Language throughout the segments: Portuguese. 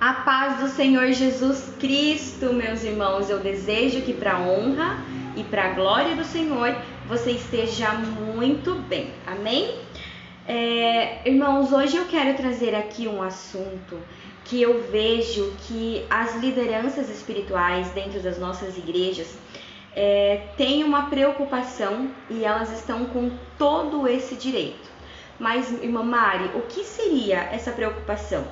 A paz do Senhor Jesus Cristo, meus irmãos, eu desejo que para a honra e para a glória do Senhor você esteja muito bem, amém? Irmãos, hoje eu quero trazer aqui um assunto que eu vejo que as lideranças espirituais dentro das nossas igrejas têm uma preocupação e elas estão com todo esse direito. Mas, irmã Mari, o que seria essa preocupação?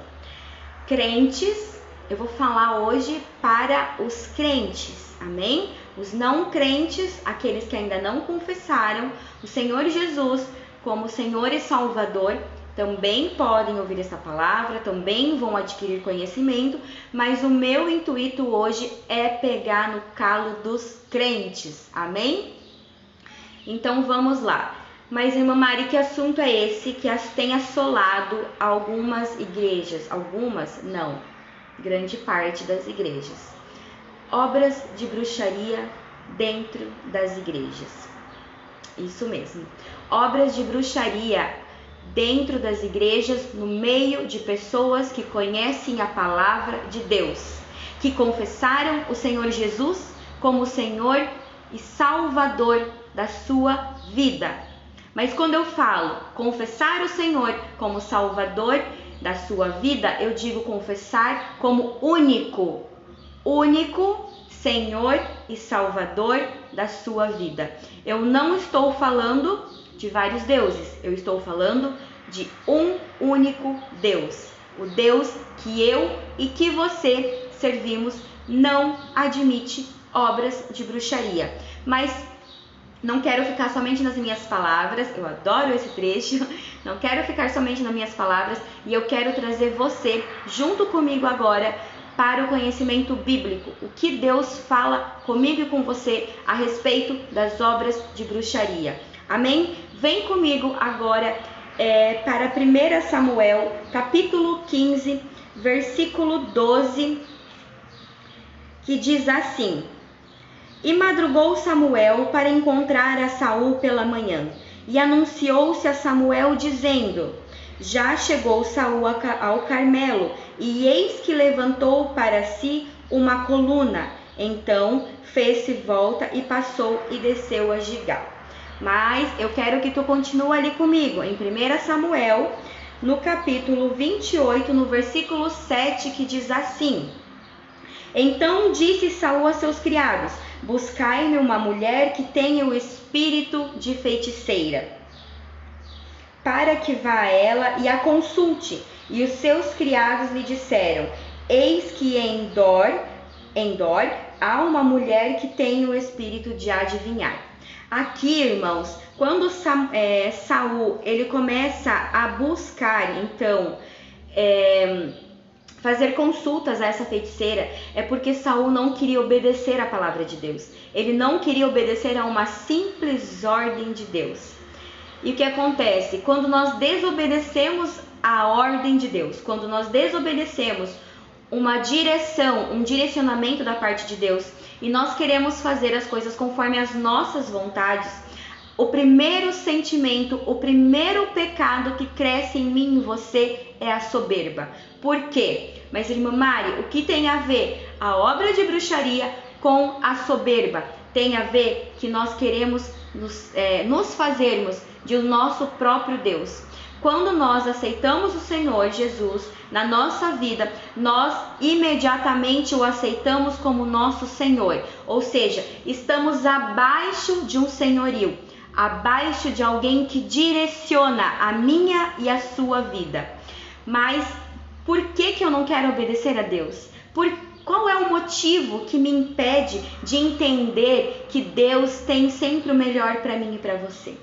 Crentes, eu vou falar hoje para os crentes, amém? Os não crentes, aqueles que ainda não confessaram o Senhor Jesus como Senhor e Salvador, também podem ouvir essa palavra, também vão adquirir conhecimento, mas o meu intuito hoje é pegar no calo dos crentes, amém? Então vamos lá. Mas, irmã Mari, que assunto é esse que tem assolado algumas igrejas? Algumas? Não. Grande parte das igrejas. Obras de bruxaria dentro das igrejas. Isso mesmo. Obras de bruxaria dentro das igrejas, no meio de pessoas que conhecem a palavra de Deus, que confessaram o Senhor Jesus como Senhor e Salvador da sua vida. Mas quando eu falo confessar o Senhor como Salvador da sua vida, eu digo confessar como único Senhor e Salvador da sua vida. Eu não estou falando de vários deuses, eu estou falando de um único Deus. O Deus que eu e que você servimos não admite obras de bruxaria. Mas não quero ficar somente nas minhas palavras, eu adoro esse trecho, não quero ficar somente nas minhas palavras e eu quero trazer você junto comigo agora para o conhecimento bíblico, o que Deus fala comigo e com você a respeito das obras de bruxaria. Amém? Vem comigo agora para 1 Samuel, capítulo 15, versículo 12, que diz assim: E madrugou Samuel para encontrar a Saul pela manhã, e anunciou-se a Samuel dizendo: Já chegou Saul ao Carmelo, e eis que levantou para si uma coluna. Então fez-se volta e passou e desceu a Gigal. Mas eu quero que tu continue ali comigo, em 1 Samuel, no capítulo 28, no versículo 7, que diz assim: Então disse Saul a seus criados: Buscai-me uma mulher que tenha o espírito de feiticeira, para que vá a ela e a consulte. E os seus criados lhe disseram: Eis que em Dor há uma mulher que tem o espírito de adivinhar. Aqui, irmãos, quando Saul ele começa a buscar, então, fazer consultas a essa feiticeira, é porque Saul não queria obedecer à palavra de Deus. Ele não queria obedecer a uma simples ordem de Deus. E o que acontece? Quando nós desobedecemos a ordem de Deus, quando nós desobedecemos uma direção, um direcionamento da parte de Deus, e nós queremos fazer as coisas conforme as nossas vontades, o primeiro sentimento, o primeiro pecado que cresce em mim e em você é a soberba. Por quê? Mas, irmã Mari, o que tem a ver a obra de bruxaria com a soberba? Tem a ver que nós queremos nos fazermos de o nosso próprio Deus. Quando nós aceitamos o Senhor Jesus na nossa vida, nós imediatamente o aceitamos como nosso Senhor. Ou seja, estamos abaixo de um senhorio, abaixo de alguém que direciona a minha e a sua vida. Mas por que eu não quero obedecer a Deus? Qual é o motivo que me impede de entender que Deus tem sempre o melhor para mim e para você?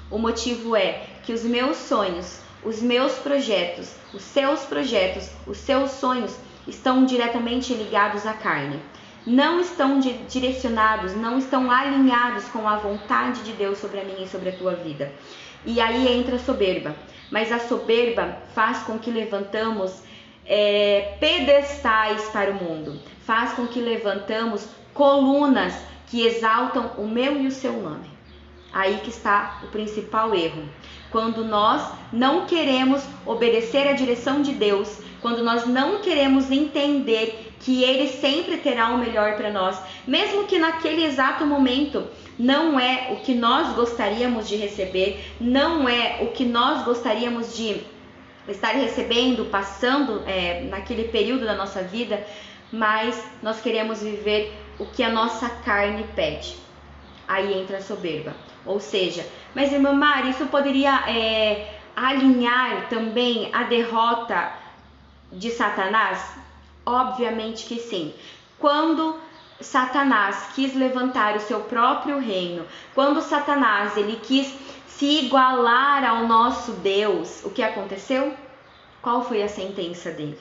O motivo é que os meus sonhos, os meus projetos, os seus sonhos estão diretamente ligados à carne. Não estão direcionados, não estão alinhados com a vontade de Deus sobre a minha e sobre a tua vida. E aí entra a soberba. Mas a soberba faz com que levantamos pedestais para o mundo. Faz com que levantamos colunas que exaltam o meu e o seu nome. Aí que está o principal erro. quando nós não queremos obedecer à direção de Deus, quando nós não queremos entender que Ele sempre terá o melhor para nós, mesmo que naquele exato momento não é o que nós gostaríamos de receber, não é o que nós gostaríamos de estar recebendo, passando naquele período da nossa vida, mas nós queremos viver o que a nossa carne pede. Aí entra a soberba. Ou seja, mas irmã Mari, isso poderia alinhar também a derrota de Satanás? Obviamente que sim. Quando Satanás quis levantar o seu próprio reino, quando Satanás ele quis se igualar ao nosso Deus, o que aconteceu? Qual foi a sentença dele?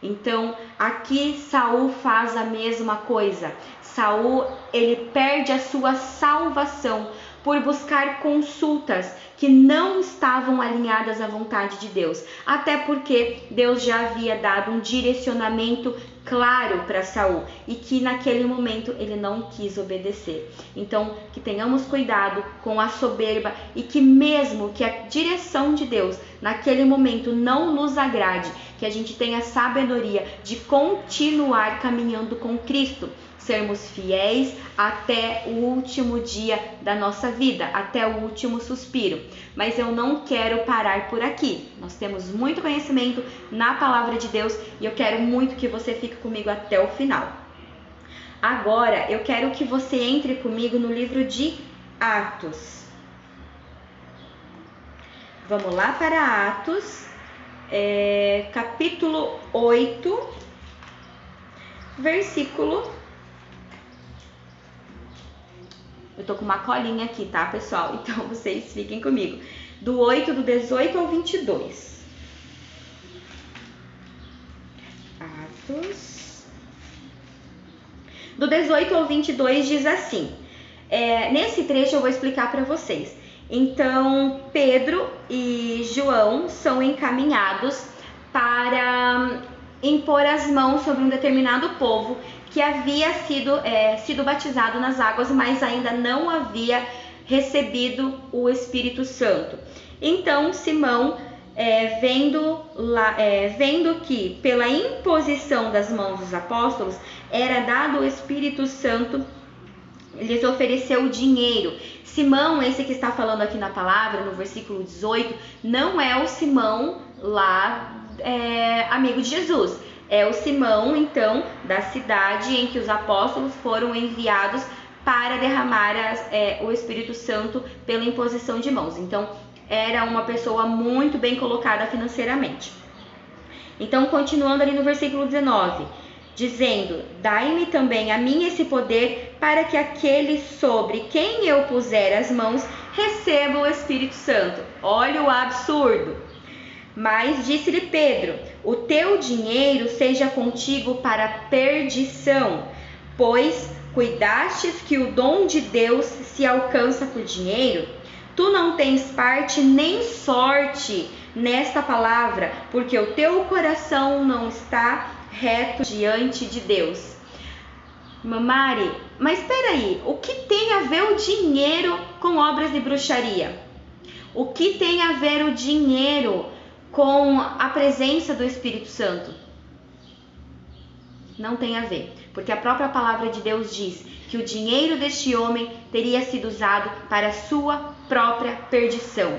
Então, aqui Saul faz a mesma coisa. Saul, ele perde a sua salvação por buscar consultas que não estavam alinhadas à vontade de Deus. Até porque Deus já havia dado um direcionamento claro para Saul e que naquele momento ele não quis obedecer. Então, que tenhamos cuidado com a soberba e que mesmo que a direção de Deus naquele momento não nos agrade, que a gente tenha sabedoria de continuar caminhando com Cristo, sermos fiéis até o último dia da nossa vida, até o último suspiro. Mas eu não quero parar por aqui. Nós temos muito conhecimento na palavra de Deus e eu quero muito que você fique comigo até o final. Agora eu quero que você entre comigo no livro de Atos. Vamos lá para Atos, capítulo 8, versículo... Eu tô com uma colinha aqui, tá, pessoal? Então, vocês fiquem comigo. Do 8, do 18 ao 22. Atos. Do 18 ao 22 diz assim. Nesse trecho eu vou explicar para vocês. Então, Pedro e João são encaminhados para impor as mãos sobre um determinado povo que havia sido batizado nas águas, mas ainda não havia recebido o Espírito Santo. Então, Simão, vendo que pela imposição das mãos dos apóstolos era dado o Espírito Santo, lhes ofereceu dinheiro. Simão, esse que está falando aqui na palavra, no versículo 18, não é o Simão lá, amigo de Jesus. É o Simão, então, da cidade em que os apóstolos foram enviados para derramar o Espírito Santo pela imposição de mãos. Então, era uma pessoa muito bem colocada financeiramente. Então, continuando ali no versículo 19, dizendo: dai-me também a mim esse poder para que aquele sobre quem eu puser as mãos receba o Espírito Santo. Olha o absurdo! Mas disse-lhe Pedro: o teu dinheiro seja contigo para perdição, pois cuidastes que o dom de Deus se alcança por dinheiro. Tu não tens parte nem sorte nesta palavra, porque o teu coração não está reto diante de Deus. Mari, mas espera aí, o que tem a ver o dinheiro com obras de bruxaria? O que tem a ver o dinheiro com a presença do Espírito Santo? Não tem a ver, porque a própria palavra de Deus diz que o dinheiro deste homem teria sido usado para a sua própria perdição.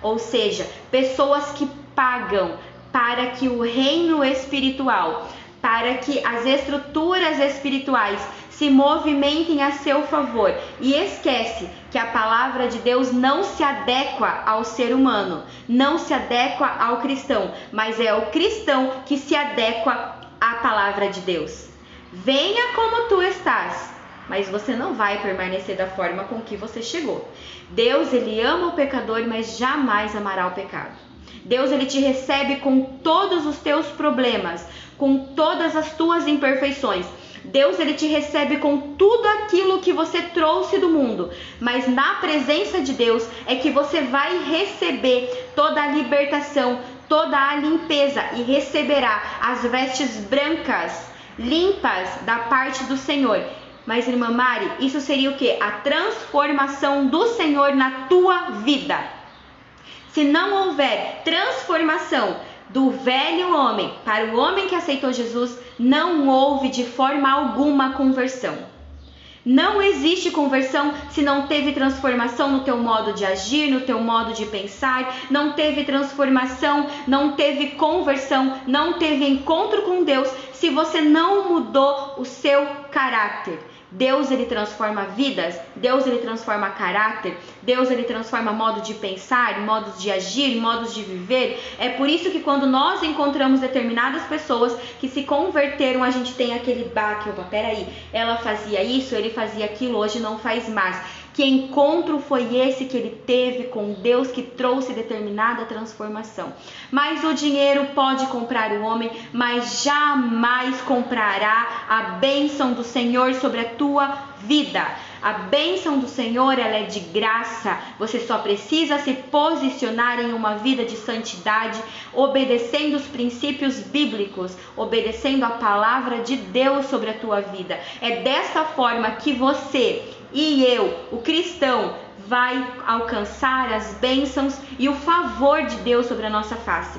Ou seja, pessoas que pagam para que o reino espiritual, para que as estruturas espirituais se movimentem a seu favor e esquece que a palavra de Deus não se adequa ao ser humano, não se adequa ao cristão, mas é o cristão que se adequa à palavra de Deus. Venha como tu estás, mas você não vai permanecer da forma com que você chegou. Deus, ele ama o pecador, mas jamais amará o pecado. Deus, ele te recebe com todos os teus problemas, com todas as tuas imperfeições. Deus, ele te recebe com tudo aquilo que você trouxe do mundo, mas na presença de Deus é que você vai receber toda a libertação, toda a limpeza e receberá as vestes brancas, limpas da parte do Senhor. Mas, irmã Mari, isso seria o quê? A transformação do Senhor na tua vida. se não houver transformação do velho homem para o homem que aceitou Jesus, não houve de forma alguma conversão. Não existe conversão se não teve transformação no teu modo de agir, no teu modo de pensar, não teve transformação, não teve conversão, não teve encontro com Deus, se você não mudou o seu caráter. Deus, ele transforma vidas, Deus, ele transforma caráter, Deus, ele transforma modo de pensar, modos de agir, modos de viver. É por isso que quando nós encontramos determinadas pessoas que se converteram, a gente tem aquele baque, opa, peraí, ela fazia isso, ele fazia aquilo, hoje não faz mais. Que encontro foi esse que ele teve com Deus que trouxe determinada transformação? Mas o dinheiro pode comprar o homem, mas jamais comprará a bênção do Senhor sobre a tua vida. A bênção do Senhor, ela é de graça. Você só precisa se posicionar em uma vida de santidade, obedecendo os princípios bíblicos, obedecendo a palavra de Deus sobre a tua vida. É dessa forma que você e eu, o cristão, vai alcançar as bênçãos e o favor de Deus sobre a nossa face.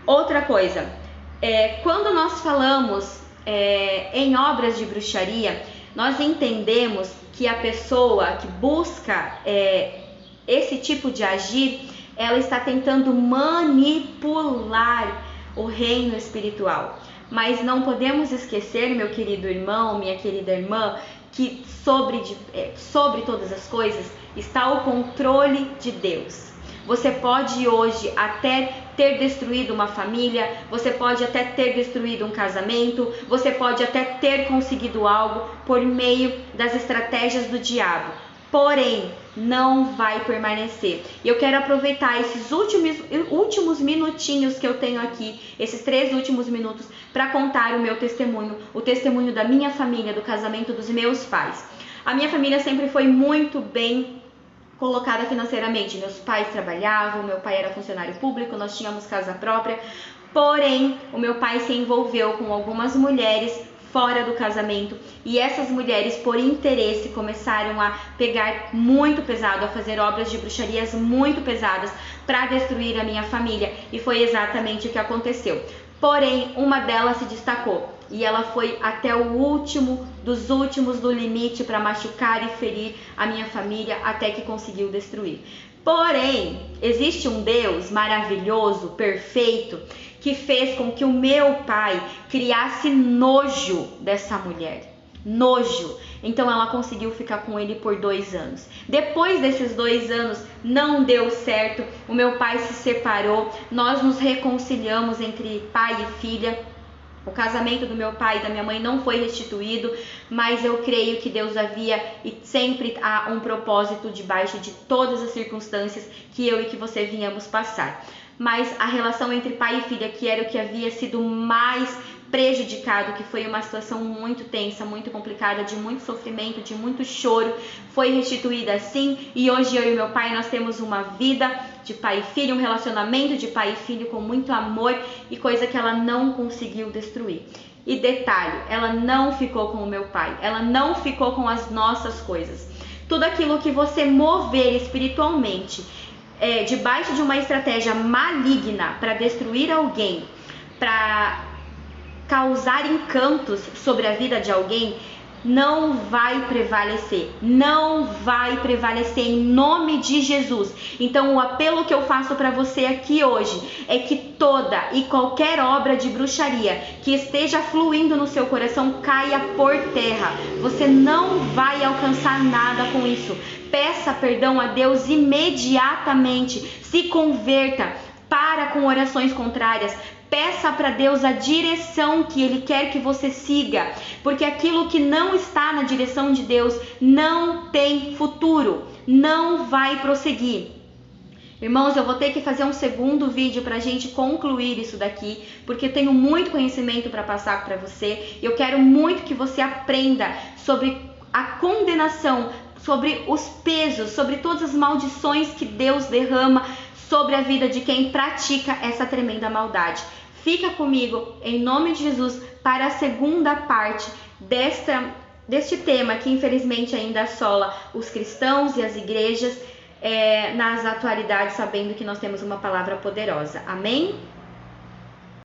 Outra coisa, quando nós falamos em obras de bruxaria, nós entendemos que a pessoa que busca esse tipo de agir, ela está tentando manipular o reino espiritual. Mas não podemos esquecer, meu querido irmão, minha querida irmã, que sobre todas as coisas está o controle de Deus. Você pode hoje até ter destruído uma família, você pode até ter destruído um casamento, você pode até ter conseguido algo por meio das estratégias do diabo. Porém, não vai permanecer. E eu quero aproveitar esses últimos minutinhos que eu tenho aqui, esses 3 últimos minutos, para contar o meu testemunho, o testemunho da minha família, do casamento dos meus pais. A minha família sempre foi muito bem colocada financeiramente. Meus pais trabalhavam, meu pai era funcionário público, nós tínhamos casa própria. Porém, o meu pai se envolveu com algumas mulheres fora do casamento, e essas mulheres, por interesse, começaram a pegar muito pesado, a fazer obras de bruxarias muito pesadas para destruir a minha família, e foi exatamente o que aconteceu. Porém, uma delas se destacou e ela foi até o último dos últimos do limite para machucar e ferir a minha família até que conseguiu destruir. Porém, existe um Deus maravilhoso, perfeito, que fez com que o meu pai criasse nojo dessa mulher. Nojo. Então ela conseguiu ficar com ele por 2 anos. Depois desses 2 anos não deu certo, o meu pai se separou, nós nos reconciliamos entre pai e filha. O casamento do meu pai e da minha mãe não foi restituído, mas eu creio que Deus havia e sempre há um propósito debaixo de todas as circunstâncias que eu e que você vinhamos passar. Mas a relação entre pai e filha, que era o que havia sido mais prejudicado, que foi uma situação muito tensa, muito complicada, de muito sofrimento, de muito choro, foi restituída sim, e hoje eu e meu pai nós temos uma vida de pai e filho, um relacionamento de pai e filho com muito amor, e coisa que ela não conseguiu destruir. E detalhe, ela não ficou com o meu pai, ela não ficou com as nossas coisas. Tudo aquilo que você mover espiritualmente, debaixo de uma estratégia maligna para destruir alguém, para causar encantos sobre a vida de alguém, não vai prevalecer, não vai prevalecer em nome de Jesus. Então o apelo que eu faço para você aqui hoje é que toda e qualquer obra de bruxaria que esteja fluindo no seu coração caia por terra. Você não vai alcançar nada com isso. Peça perdão a Deus imediatamente, se converta, para com orações contrárias. Peça para Deus a direção que Ele quer que você siga, porque aquilo que não está na direção de Deus não tem futuro, não vai prosseguir. Irmãos, eu vou ter que fazer um segundo vídeo para a gente concluir isso daqui, porque eu tenho muito conhecimento para passar para você. Eu quero muito que você aprenda sobre a condenação, sobre os pesos, sobre todas as maldições que Deus derrama sobre a vida de quem pratica essa tremenda maldade. Fica comigo, em nome de Jesus, para a segunda parte deste tema que infelizmente ainda assola os cristãos e as igrejas. nas atualidades, sabendo que nós temos uma palavra poderosa. Amém?